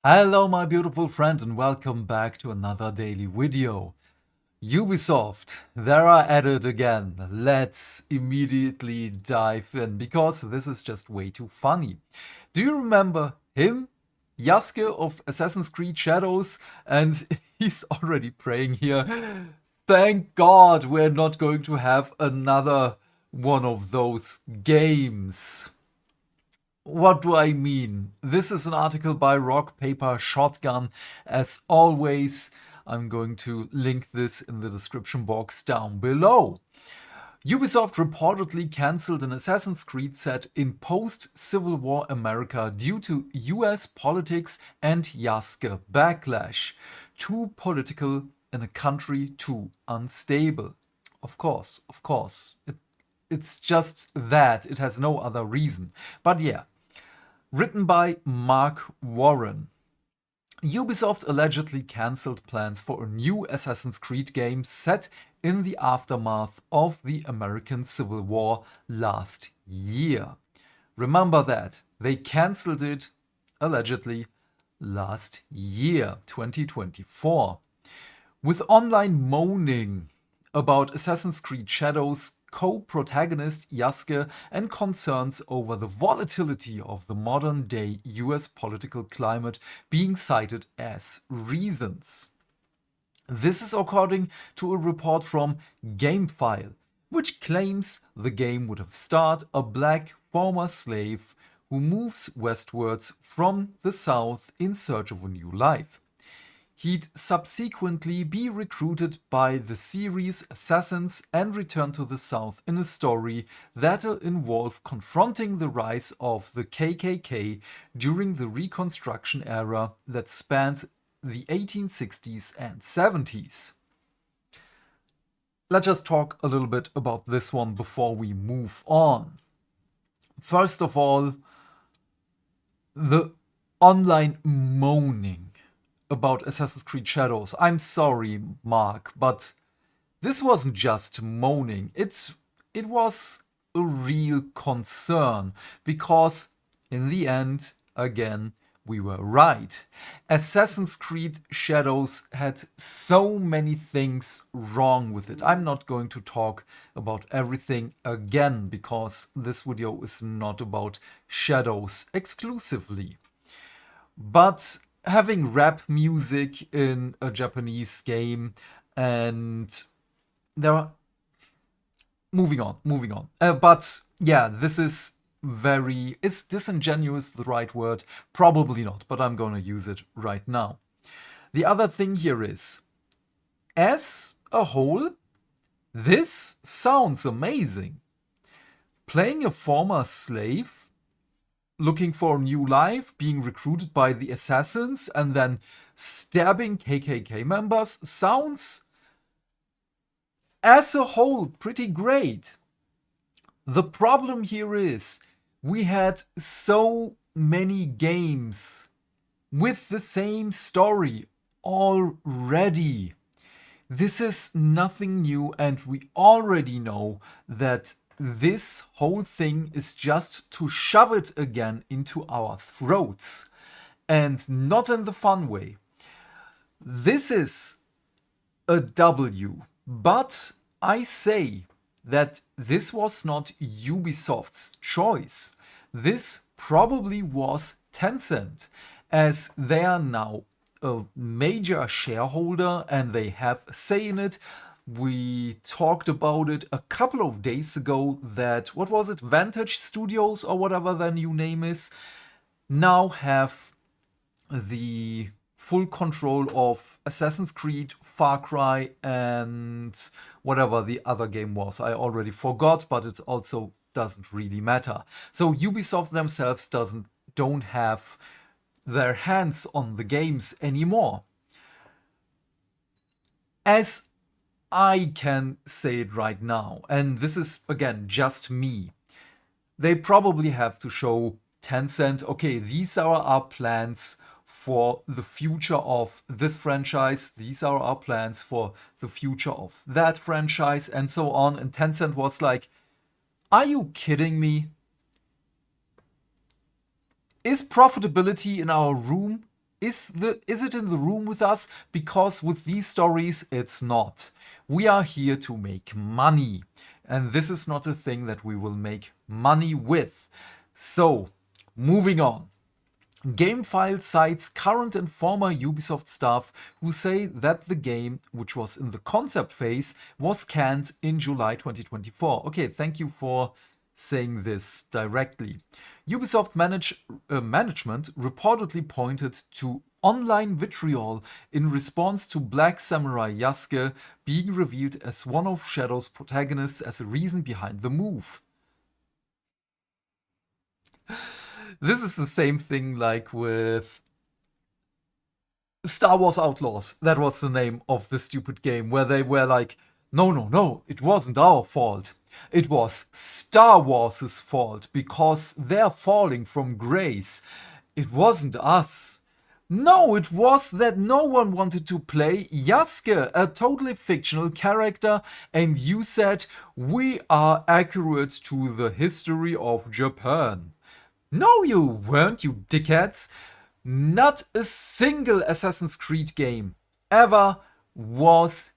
Hello my beautiful friend and welcome back to another daily video. Ubisoft, there are at it again. Let's immediately dive in because this is just way too funny. Do you remember him? Yasuke of Assassin's Creed Shadows, and he's already praying here. Thank God we're not going to have another one of those games. What do I mean? This is an article by Rock Paper Shotgun. As always, I'm going to link this in the description box down below. Ubisoft reportedly cancelled an Assassin's Creed set in post-Civil War America due to US politics and Yasuke Backlash. Too political in a country too unstable. Of course. It's just that. It has no other reason. But yeah. Written by Mark Warren. Ubisoft allegedly cancelled plans for a new Assassin's Creed game set in the aftermath of the American Civil War last year. Remember that. They cancelled it, allegedly, last year, 2024. With online moaning about Assassin's Creed Shadows co-protagonist Yasuke and concerns over the volatility of the modern-day US political climate being cited as reasons. This is according to a report from GameFile, which claims the game would have starred a black former slave who moves westwards from the south in search of a new life. He'd subsequently be recruited by the series' assassins and return to the South in a story that'll involve confronting the rise of the KKK during the Reconstruction era that spans the 1860s and 70s. Let's just talk a little bit about this one before we move on. First of all, the online moaning about Assassin's Creed Shadows. I'm sorry, Mark, but this wasn't just moaning. It was a real concern because in the end, again, we were right. Assassin's Creed Shadows had so many things wrong with it. I'm not going to talk about everything again because this video is not about Shadows exclusively. But having rap music in a Japanese game, and there are... Moving on. But yeah, this is very... Is disingenuous the right word? Probably not, but I'm gonna use it right now. The other thing here is, as a whole, this sounds amazing. Playing a former slave looking for a new life, being recruited by the assassins, and then stabbing KKK members sounds, as a whole, pretty great. The problem here is we had so many games with the same story already. This is nothing new, and we already know that this whole thing is just to shove it again into our throats, and not in the fun way. This is a W, but I say that this was not Ubisoft's choice. This probably was Tencent, as they are now a major shareholder and they have a say in it. We talked about it a couple of days ago that, what was it, Vantage Studios or whatever their new name is, now have the full control of Assassin's Creed, Far Cry, and whatever the other game was. I already forgot, but it also doesn't really matter. So Ubisoft themselves don't have their hands on the games anymore. As I can say it right now, and this is, again, just me. They probably have to show Tencent, okay, these are our plans for the future of this franchise, these are our plans for the future of that franchise, and so on. And Tencent was like, are you kidding me? Is profitability in our room is it in the room with us? Because with these stories, it's not. We are here to make money. And this is not a thing that we will make money with. So, moving on. GameFile cites current and former Ubisoft staff who say that the game, which was in the concept phase, was canned in July 2024. Okay, thank you for saying this directly. Ubisoft management reportedly pointed to online vitriol in response to Black Samurai Yasuke being revealed as one of Shadow's protagonists as a reason behind the move. This is the same thing like with Star Wars Outlaws. That was the name of the stupid game where they were like, no, it wasn't our fault. It was Star Wars' fault because they're falling from grace. It wasn't us. No, it was that no one wanted to play Yasuke, a totally fictional character, and you said, we are accurate to the history of Japan. No, you weren't, you dickheads. Not a single Assassin's Creed game ever was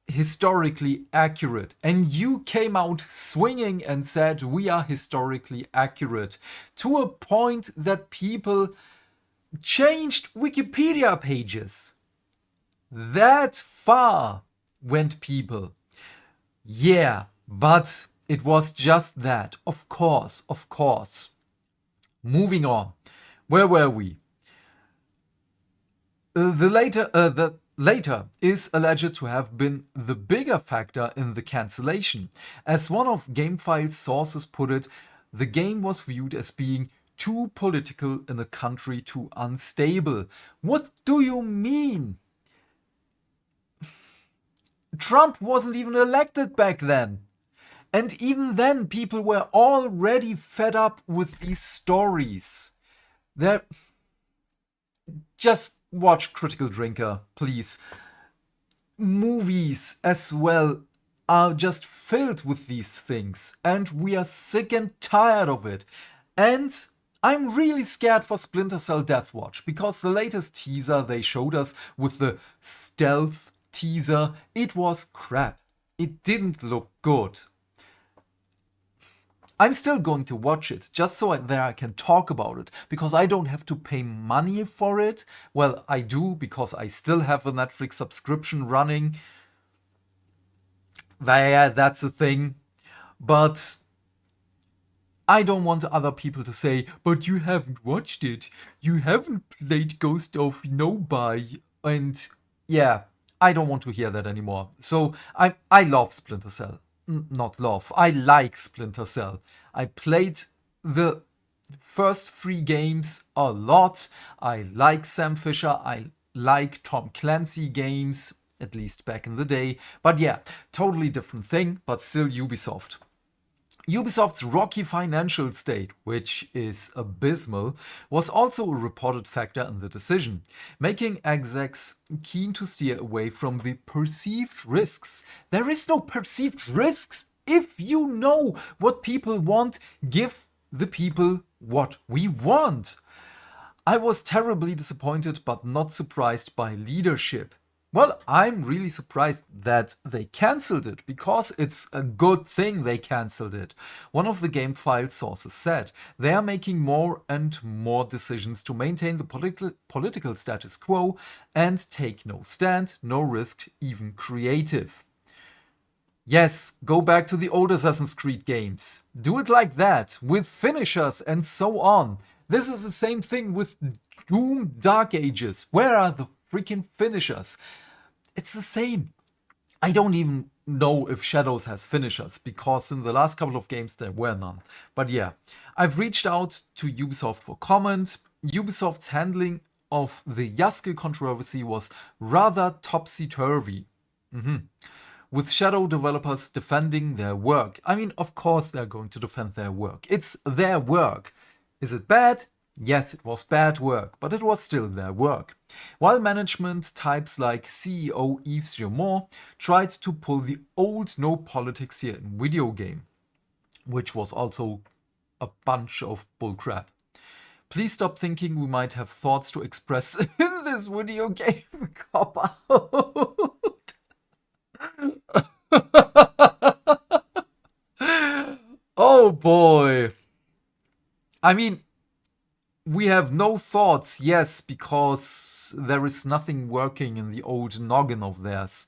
historically accurate. And you came out swinging and said, we are historically accurate. To a point that people changed Wikipedia pages. That far went people. Yeah, but it was just that. Of course. Moving on. Where were we? The later is alleged to have been the bigger factor in the cancellation. As one of GameFile's sources put it, the game was viewed as being too political in a country too unstable. What do you mean? Trump wasn't even elected back then. And even then, people were already fed up with these stories. Just watch Critical Drinker, please. Movies as well are just filled with these things, and we are sick and tired of it. And I'm really scared for Splinter Cell Deathwatch, because the latest teaser they showed us with the stealth teaser, it was crap. It didn't look good. I'm still going to watch it, just so that I can talk about it, because I don't have to pay money for it. Well, I do, because I still have a Netflix subscription running. Yeah, that's a thing. But I don't want other people to say, but you haven't watched it. You haven't played Ghost of Nobai. And yeah, I don't want to hear that anymore. So I love Splinter Cell. Not love. I like Splinter Cell. I played the first 3 games a lot. I like Sam Fisher. I like Tom Clancy games, at least back in the day. But yeah, totally different thing, but still Ubisoft. Ubisoft's rocky financial state, which is abysmal, was also a reported factor in the decision, making execs keen to steer away from the perceived risks. There is no perceived risks. If you know what people want, give the people what we want. I was terribly disappointed but not surprised by leadership. Well, I'm really surprised that they cancelled it, because it's a good thing they cancelled it. One of the GameFile sources said they are making more and more decisions to maintain the political status quo and take no stand, no risk, even creative. Yes, go back to the old Assassin's Creed games. Do it like that, with finishers and so on. This is the same thing with Doom Dark Ages. Where are the freaking finishers? It's the same. I don't even know if Shadows has finishers, because in the last couple of games there were none. But yeah, I've reached out to Ubisoft for comment. Ubisoft's handling of the Yasuke controversy was rather topsy-turvy. With Shadow developers defending their work. I mean, of course they're going to defend their work. It's their work. Is it bad? Yes, it was bad work, but it was still their work. While management types like CEO Yves Guillemot tried to pull the old no politics here in video game, which was also a bunch of bullcrap. Please stop thinking we might have thoughts to express in this video game. Cop out. Oh boy. I mean, we have no thoughts, yes, because there is nothing working in the old noggin of theirs.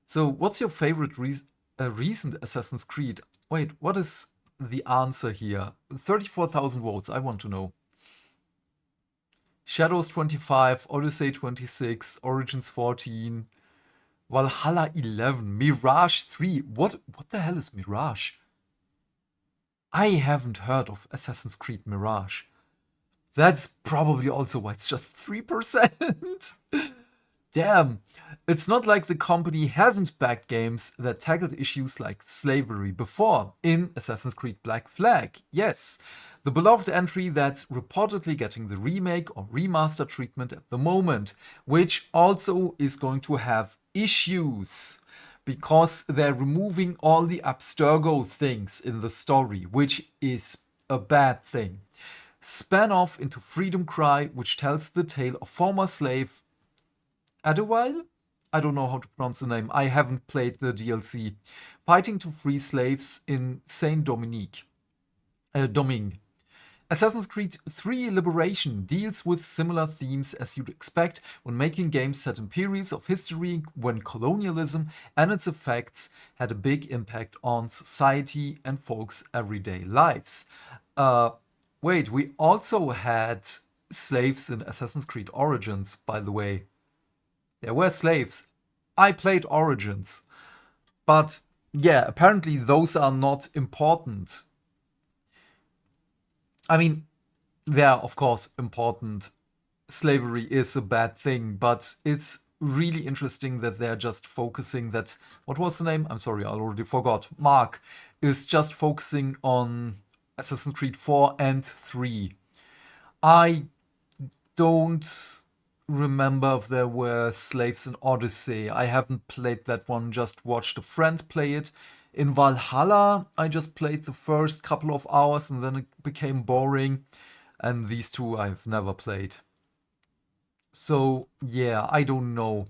So, what's your favorite recent Assassin's Creed? Wait, what is the answer here? 34,000 votes, I want to know. Shadows 25, Odyssey 26, Origins 14, Valhalla 11, Mirage 3. What the hell is Mirage? I haven't heard of Assassin's Creed Mirage. That's probably also why it's just 3%. Damn, it's not like the company hasn't backed games that tackled issues like slavery before in Assassin's Creed Black Flag. Yes, the beloved entry that's reportedly getting the remake or remaster treatment at the moment, which also is going to have issues because they're removing all the Abstergo things in the story, which is a bad thing. Span off into Freedom Cry, which tells the tale of former slave Adewale? I don't know how to pronounce the name. I haven't played the DLC. Fighting to free slaves in Saint Domingue. Assassin's Creed 3 Liberation deals with similar themes as you'd expect when making games set in periods of history when colonialism and its effects had a big impact on society and folks' everyday lives. Wait, we also had slaves in Assassin's Creed Origins, by the way. There were slaves. I played Origins. But yeah, apparently those are not important. I mean, they are of course important. Slavery is a bad thing, but it's really interesting that they're just focusing that... What was the name? I'm sorry, I already forgot. Mark is just focusing on Assassin's Creed 4 and 3. I don't remember if there were slaves in Odyssey. I haven't played that one, just watched a friend play it. In Valhalla, I just played the first couple of hours and then it became boring. And these two I've never played. So, yeah, I don't know.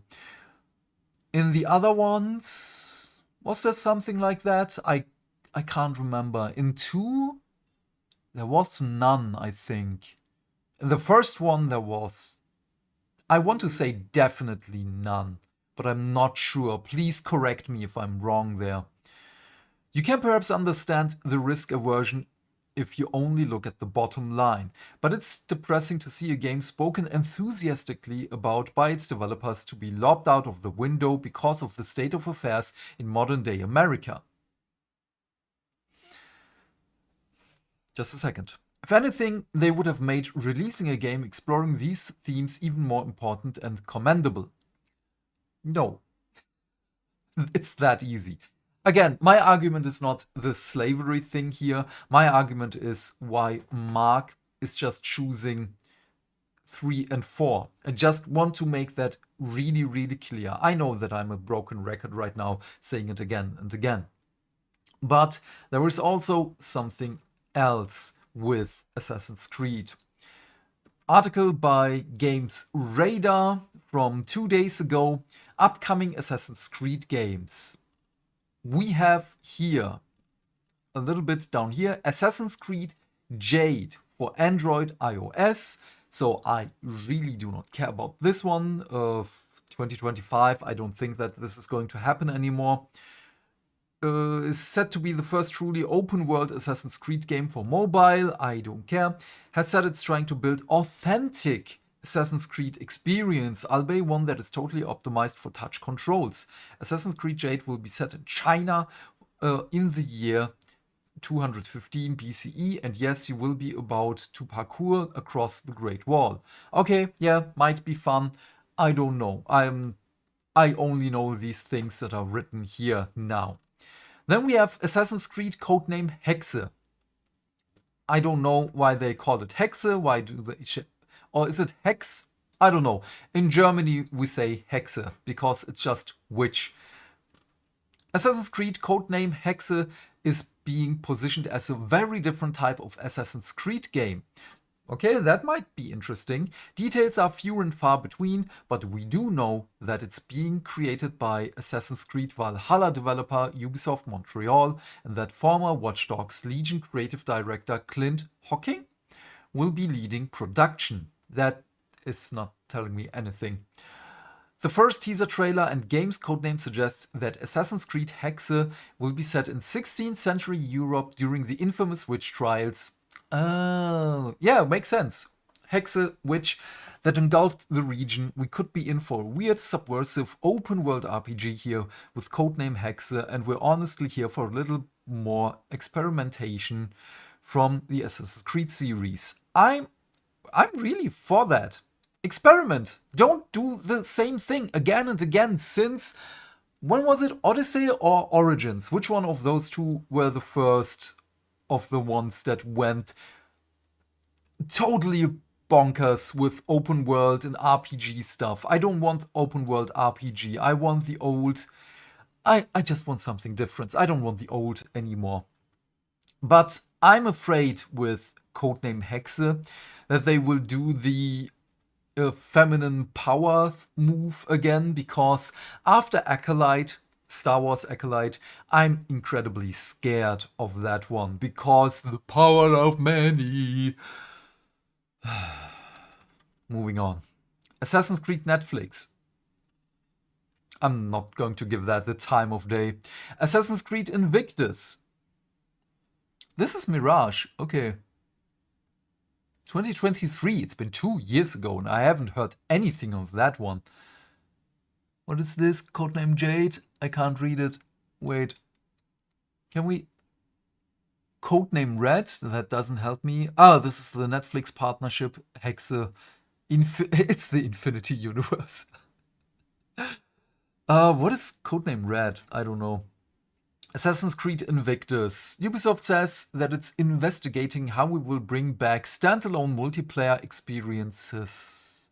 In the other ones, was there something like that? I can't remember. In 2, there was none, I think. In the first one, there was... I want to say definitely none, but I'm not sure. Please correct me if I'm wrong there. You can perhaps understand the risk aversion if you only look at the bottom line, but it's depressing to see a game spoken enthusiastically about by its developers to be lobbed out of the window because of the state of affairs in modern-day America. Just a second. If anything, they would have made releasing a game exploring these themes even more important and commendable. No. It's that easy. Again, my argument is not the slavery thing here. My argument is why Mark is just choosing 3 and 4. I just want to make that really, really clear. I know that I'm a broken record right now, saying it again and again. But there is also something else with Assassin's Creed. Article by Games Radar from 2 days ago. Upcoming Assassin's Creed games. We have here, a little bit down here, Assassin's Creed Jade for Android, iOS. So I really do not care about this one. 2025, I don't think that this is going to happen anymore. Is said to be the first truly open-world Assassin's Creed game for mobile. I don't care. Has said it's trying to build authentic Assassin's Creed experience, albeit one that is totally optimized for touch controls. Assassin's Creed Jade will be set in China in the year 215 BCE, and yes, you will be about to parkour across the Great Wall. Okay, yeah, might be fun. I don't know. I only know these things that are written here now. Then we have Assassin's Creed codename Hexe. I don't know why they call it Hexe. Why do they... Or is it Hex? I don't know. In Germany, we say Hexe because it's just witch. Assassin's Creed codename Hexe is being positioned as a very different type of Assassin's Creed game. Okay, that might be interesting. Details are few and far between, but we do know that it's being created by Assassin's Creed Valhalla developer Ubisoft Montreal, and that former Watch Dogs Legion creative director Clint Hocking will be leading production. That is not telling me anything. The first teaser trailer and game's codename suggests that Assassin's Creed Hexe will be set in 16th century Europe during the infamous witch trials. Oh, yeah, makes sense. Hexe, witch, that engulfed the region. We could be in for a weird, subversive, open world RPG here with codename Hexe, and we're honestly here for a little more experimentation from the Assassin's Creed series. I'm really for that. Experiment. Don't do the same thing again and again since, when was it? Odyssey or Origins? Which one of those two were the first of the ones that went totally bonkers with open world and RPG stuff? I don't want open world RPG. I want the old. I just want something different. I don't want the old anymore. But I'm afraid with codename Hexe that they will do the feminine power move again, because after Acolyte, Star Wars Acolyte, I'm incredibly scared of that one, because the power of many. Moving on. Assassin's Creed Netflix. I'm not going to give that the time of day. Assassin's Creed Invictus. This is Mirage. Okay. 2023, it's been 2 years ago and I haven't heard anything of that one. What is this? Codename Jade? I can't read it. Wait. Can we... Codename Red? That doesn't help me. Ah, this is the Netflix partnership. Hexe. It's the Infinity Universe. What is Codename Red? I don't know. Assassin's Creed Invictus. Ubisoft says that it's investigating how we will bring back standalone multiplayer experiences.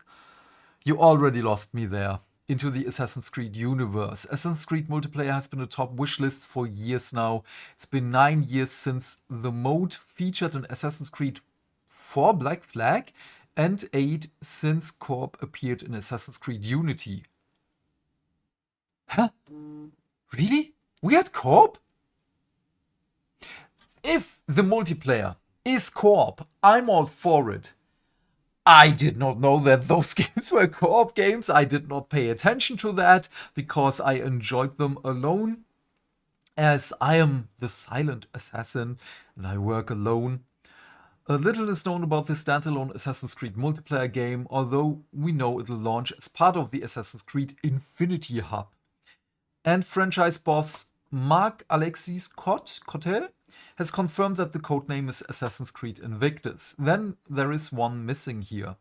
You already lost me there. Into the Assassin's Creed universe. Assassin's Creed multiplayer has been a top wishlist for years now. It's been 9 years since the mode featured in Assassin's Creed 4 Black Flag, and 8 since co-op appeared in Assassin's Creed Unity. Huh? Really? We had co-op? If the multiplayer is co-op, I'm all for it. I did not know that those games were co-op games. I did not pay attention to that because I enjoyed them alone, as I am the silent assassin and I work alone. A little is known about the standalone Assassin's Creed multiplayer game, although we know it'll launch as part of the Assassin's Creed Infinity Hub. And franchise boss Marc-Alexis Cotte has confirmed that the codename is Assassin's Creed Invictus. Then there is one missing here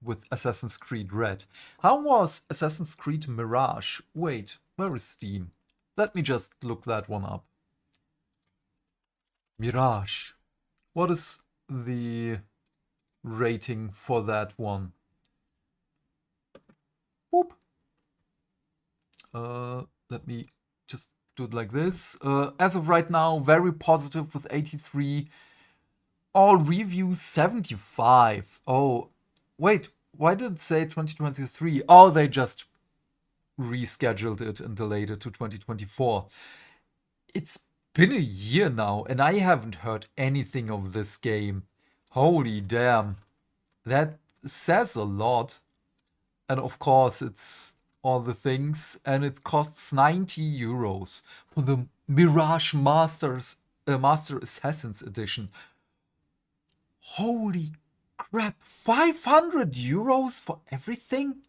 with Assassin's Creed Red. How was Assassin's Creed Mirage? Wait, where is Steam? Let me just look that one up. Mirage. What is the rating for that one? Whoop. Let me just do it like this. As of right now, very positive with 83. All reviews 75. Oh, wait, why did it say 2023? Oh, they just rescheduled it and delayed it to 2024. It's been a year now and I haven't heard anything of this game. Holy damn. That says a lot. And of course, it's all the things, and it costs 90 euros for the Mirage Master Assassins Edition. Holy crap, 500 euros for everything?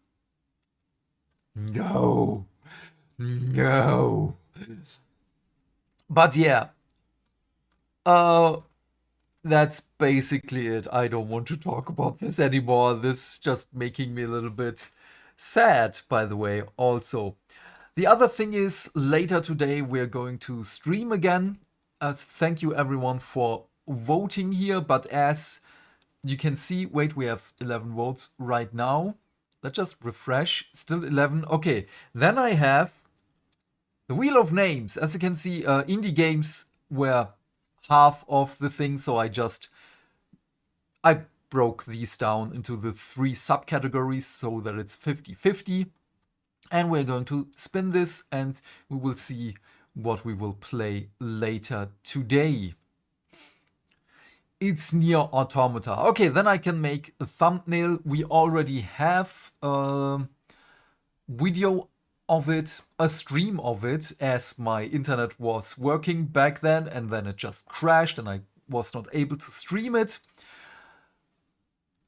No. No. But yeah. That's basically it. I don't want to talk about this anymore. This is just making me a little bit sad, by the way, also. The other thing is, later today we're going to stream again. Thank you everyone for voting here, but as you can see, wait, we have 11 votes right now. Let's just refresh, still 11. Okay, then I have the Wheel of Names. As you can see, indie games were half of the thing, so I broke these down into the 3 subcategories so that it's 50-50. And we're going to spin this and we will see what we will play later today. It's Nier Automata. Okay, then I can make a thumbnail. We already have a video of it, a stream of it, as my internet was working back then and then it just crashed and I was not able to stream it.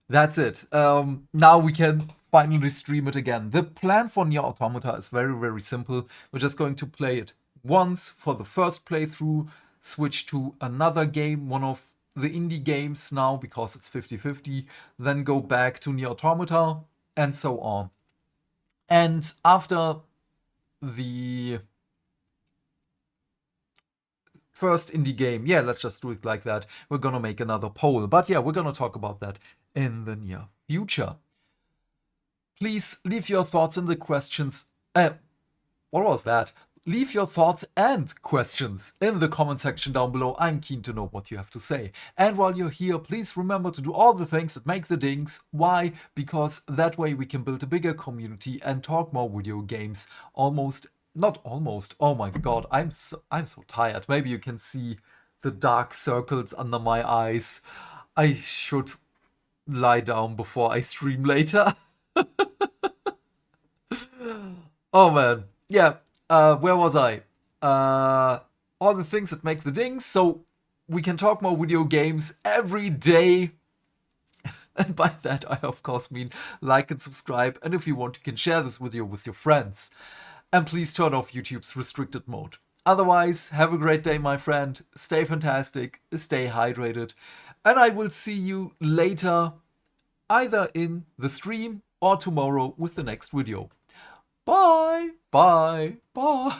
That's it. Now we can finally stream it again. The plan for Nier Automata is very, very simple. We're just going to play it once for the first playthrough, switch to another game, one of the indie games now because it's 50-50, then go back to Nier Automata, and so on. And after the first indie game, yeah, let's just do it like that, we're gonna make another poll. But yeah, we're gonna talk about that in the near future. Please leave your thoughts in the questions. What was that? Leave your thoughts and questions in the comment section down below. I'm keen to know what you have to say. And while you're here, please remember to do all the things that make the dings. Why? Because that way we can build a bigger community and talk more video games. Not almost. Oh my god, I'm so tired. Maybe you can see the dark circles under my eyes. I should lie down before I stream later. Oh man. Yeah. Where was I? All the things that make the dings, so we can talk more video games every day. And by that I of course mean like and subscribe, and if you want you can share this video with your friends. And please turn off YouTube's restricted mode. Otherwise, have a great day my friend, stay fantastic, stay hydrated, and I will see you later, either in the stream or tomorrow with the next video. Bye, bye, bye.